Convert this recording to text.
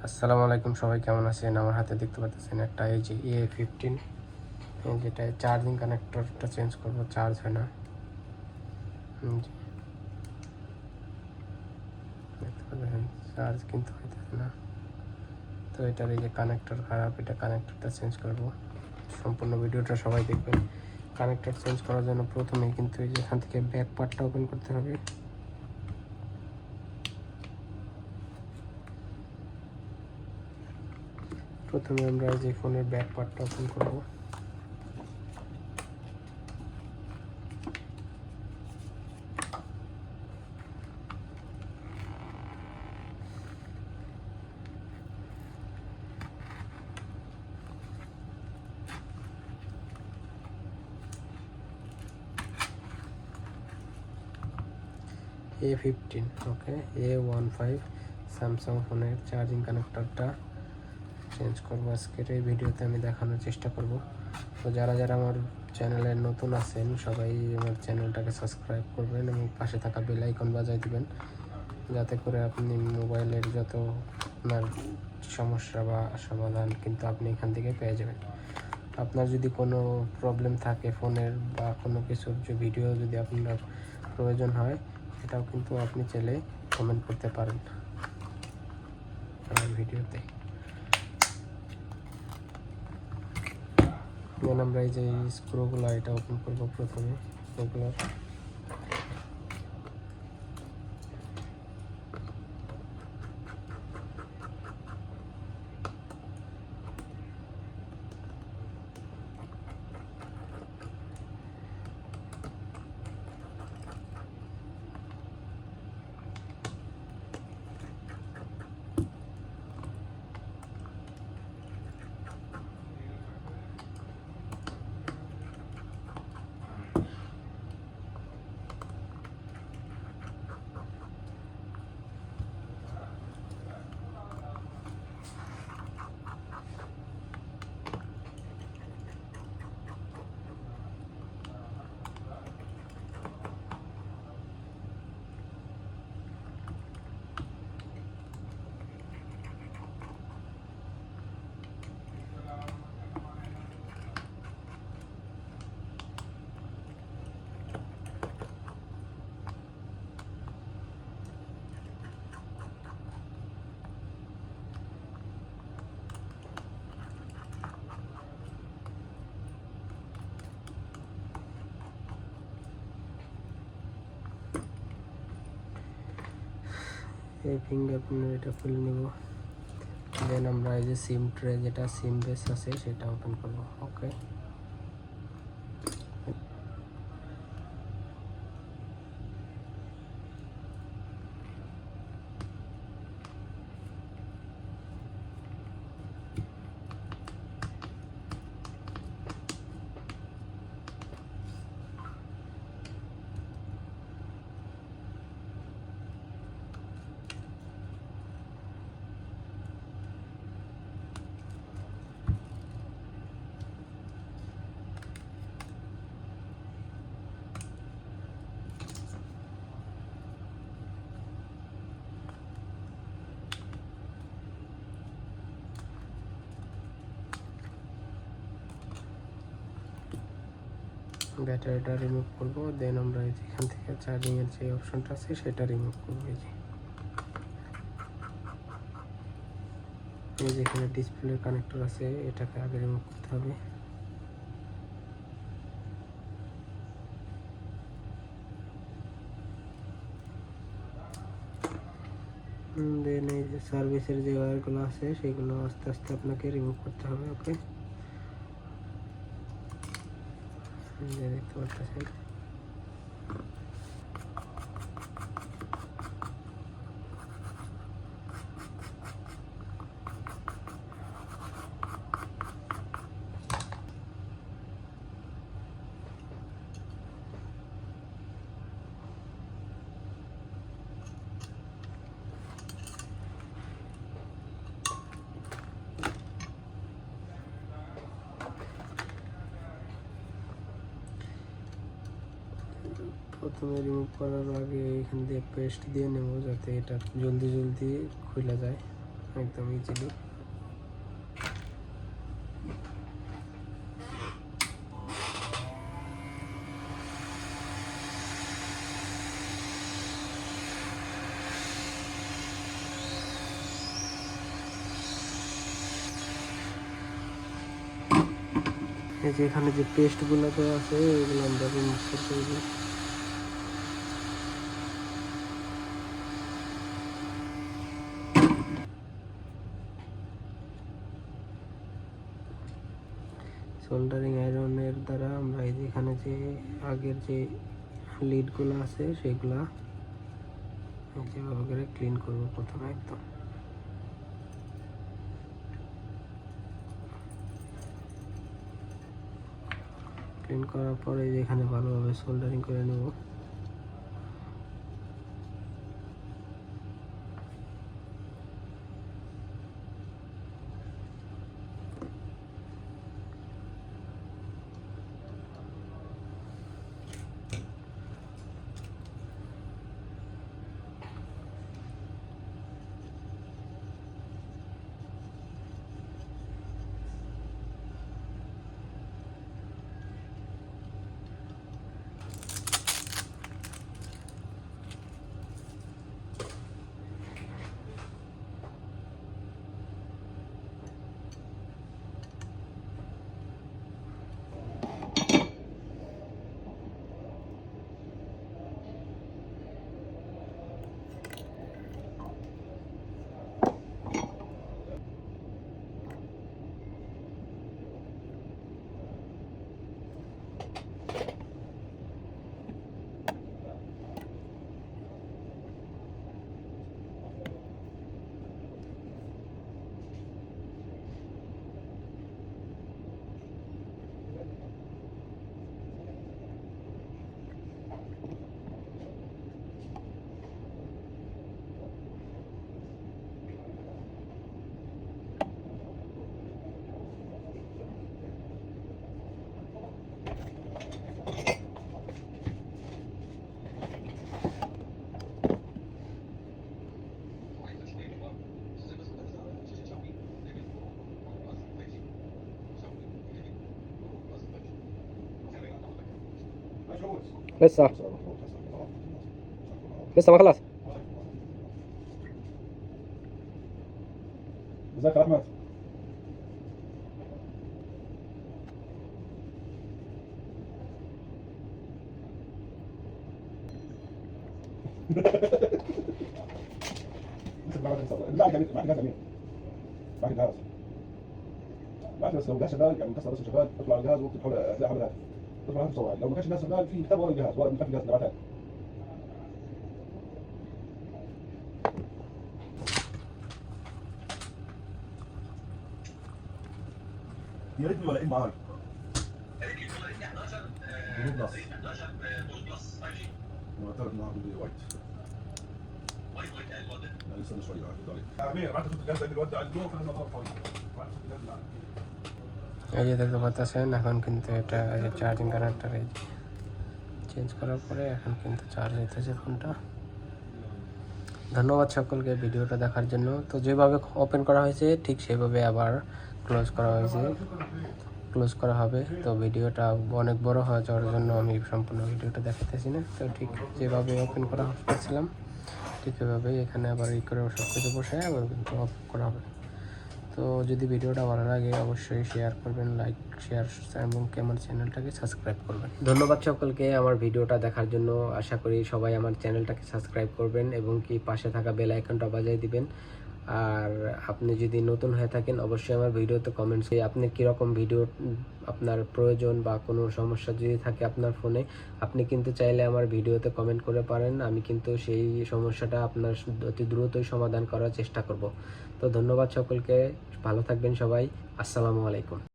আসসালামু আলাইকুম, সবাই কেমন আছেন? আমার হাতে দেখতে পাচ্ছেন একটা এই যে A15, যেটা চার্জিং কানেক্টরটা চেঞ্জ করব, চার্জ হয় না। দেখতে পাচ্ছেন চার্জ কিন্তু হইতেছে না। তো এটার এই যে কানেক্টর খারাপ, এটা কানেক্টরটা চেঞ্জ করব। সম্পূর্ণ ভিডিওটা সবাই দেখবেন। কানেক্টর চেঞ্জ করার জন্য প্রথমেই কিন্তু এই যে এখান থেকে ব্যাক পার্টটা ওপেন করতে হবে। প্রথমে আমরা এই যে ফোনের ব্যাক পার্টটা ওপেন করব। A15, ওকে, A15 স্যামসাং ফোনের চার্জিং কানেক্টরটা চেঞ্জ করবো আজকের এই ভিডিওতে, আমি দেখানোর চেষ্টা করব। তো যারা যারা আমার চ্যানেলে নতুন আছেন সবাই আমার চ্যানেলটাকে সাবস্ক্রাইব করবেন এবং পাশে থাকা বেল আইকন বাজায় দিবেন, যাতে করে আপনি মোবাইলের যত আপনার সমস্যা বা সমাধান কিন্তু আপনি এখান থেকে পেয়ে যাবেন। আপনার যদি কোনো প্রবলেম থাকে ফোনের বা কোনো কিছুর যে ভিডিও যদি আপনার প্রয়োজন হয়, সেটাও কিন্তু আপনি চাইলে কমেন্ট করতে পারেন আমার ভিডিওতে। দেন আমরা এই যে স্ক্রুগুলো এটা ওপেন করব প্রথমে। এগুলো এই ফিঙ্গারপ্রিন্ট এটা খুলে নেব। দেন আমরা এই যে সিম ট্রে, যেটা সিম বেস আছে, সেটা ওপেন করব। ওকে, ব্যাটারিটা রিমুভ করব। দেন আমরা এখান থেকে চার্জিং এর যে অপশনটা আছে সেটা রিমুভ করব। এই যে এখানে ডিসপ্লে কানেক্টর আছে, এটাকে আগে রিমুভ করতে হবে। দেন এই যে সার্ভিসের যে ওয়্যারগুলো আছে সেগুলো আস্তে আস্তে আপনাকে রিমুভ করতে হবে। ওকে, দেখতে পাচ্ছেন। প্রথমে রিমুভ করার আগে এখান দিয়ে পেস্ট দিয়ে নেব, যাতে এটা জলদি জলদি খুলে যায়। একদম ইজিলি। এই যে এখানে যে পেস্টগুলো তো আছে এগুলো আমরা রিমুভ করতে হবে। সোল্ডারিং আয়রনের দ্বারা আমরা এই যে এখানে যে আগের যে লিডগুলো আছে সেগুলা যেভাবে করে ক্লিন করবো প্রথমে। একদম ক্লিন করার পরে এখানে ভালোভাবে সোল্ডারিং করে নেব। لسه ما خلص. ازيك يا احمد؟ لا جميل، معاك جهاز جميل، معاك جهاز، معاك بس لو الجهاز شغال يعني مكسر بس شغال تطلع على الجهاز واكتب حول هتلاقي حول هاتف، تطلع على هاتف صور، لو ما كانش الجهاز شغال في كتاب ورا الجهاز، ورا ملف الجهاز اللي بعتها. يا ريت ولا ايه معاك؟ جنوب بلس معترف معاهم وايت لسه شويه عامل بعد كنت جاهز الواد ده اليوم فانا ما طول এই যে দেখতে পাচ্ছেন এখন কিন্তু এটা চার্জিং কানেক্টর এই চেঞ্জ করার পরে এখন কিন্তু চার্জ হইতেছে ফোনটা। ধন্যবাদ সকলকে ভিডিওটা দেখার জন্য। তো যেভাবে ওপেন করা হয়েছে ঠিক সেভাবে আবার ক্লোজ করা হয়েছে, ক্লোজ করা হবে। তো ভিডিওটা অনেক বড় হয়ে যাওয়ার জন্য আমি সম্পূর্ণ ভিডিওটা দেখাতেছি না। তো ঠিক যেভাবে ওপেন করা করছিলাম ঠিক এভাবেই এখানে আবার এই করে সব কিছু বসে আবার কিন্তু অফ করা হবে। তো যদি ভিডিওটা ভালো লাগে অবশ্যই শেয়ার করবেন, লাইক শেয়ার এবং আমার চ্যানেলটাকে সাবস্ক্রাইব করবেন। ধন্যবাদ সকলকে আমার ভিডিওটা দেখার জন্য। আশা করি সবাই আমার চ্যানেলটাকে সাবস্ক্রাইব করবেন এবং কি পাশে থাকা বেল আইকনটা বাজিয়ে দিবেন। আর আপনি যদি নতুন হয়ে থাকেন অবশ্যই আমার ভিডিওতে কমেন্টসে আপনি কীরকম ভিডিও আপনার প্রয়োজন বা কোনো সমস্যা যদি থাকে আপনার ফোনে আপনি কিন্তু চাইলে আমার ভিডিওতে কমেন্ট করে পারেন। আমি কিন্তু সেই সমস্যাটা আপনার অতি দ্রুতই সমাধান করার চেষ্টা করব। তো ধন্যবাদ সকলকে, ভালো থাকবেন সবাই। আসসালামু আলাইকুম।